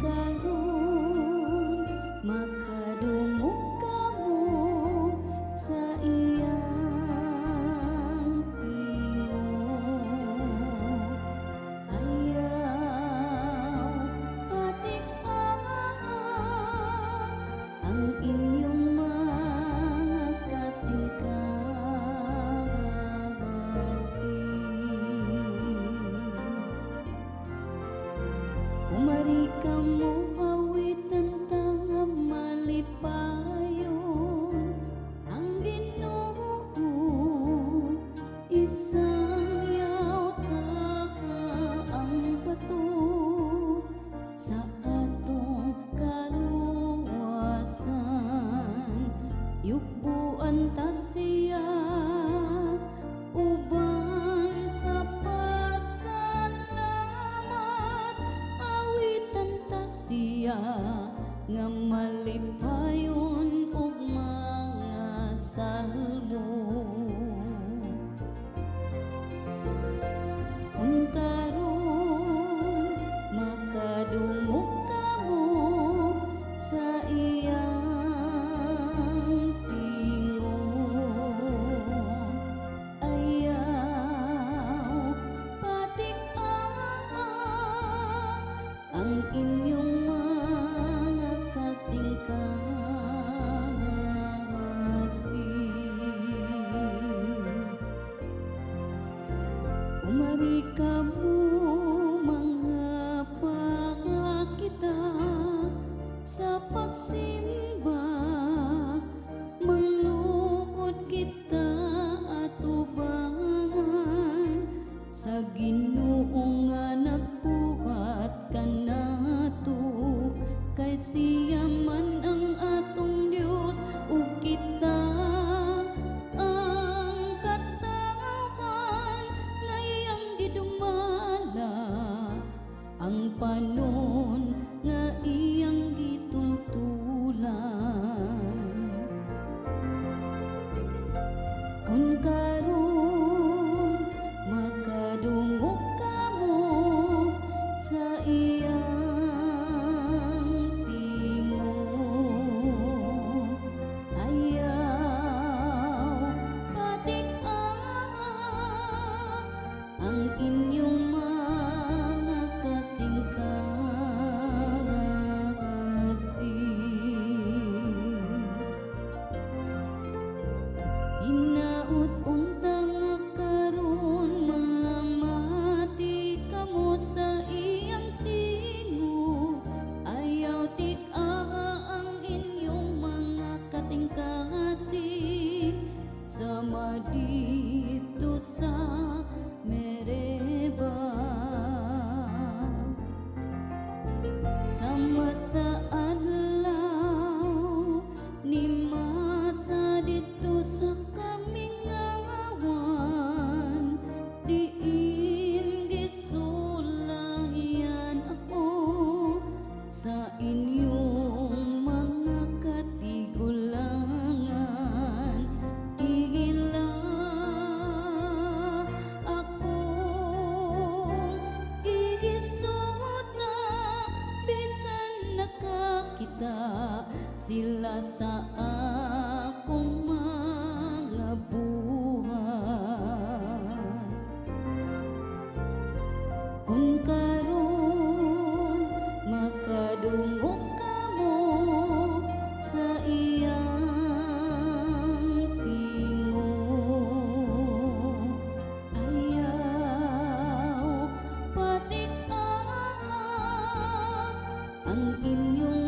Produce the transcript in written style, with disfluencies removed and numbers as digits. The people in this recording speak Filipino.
karon makadungog kamo sa iyang tingog. Ayaw patik-angan ang inyong mga kasing-kasing. Umari kamo hawitan tanga malipayon ang Ginoo, isayaw taha ang bato sa atong kaluwasan. Yukbuan ta siya uban sa pasalamat, awitan ta siya nga malipayon ug mga salmo. Kung karon makadungog kamo sa iyang tingog, ayaw patik-angan ang inyong mga kasing-kasing. Umari kamo mga pakita sa pagsimba, manglukod kita atubangan sa Ginoo nga nagbuhat kanato, kay siya man ang atong Dios ug kita ang katawhan nga iyang gidumala, ang panon nga iyang gitultulan. Kung karon makadungog kamo sa iyang tingog, ayaw patik-angan ang inyong mga kasing-kasing. Hinaut unta nga karon mamati kamo sa iyang tingog, ayaw tik-aha ang inyong mga kasing-kasing. Sama dito sa Mereba, sama sa adlaw ni masa dito sa kamingawan, diin gisulayan ako sa inyong mga katigulangan. Ihila akong gigisod na bisan nakakita sila sa akong mga buhat. Kung karon makadungog kamo sa iyang tingog, ayaw patik-angan ang inyong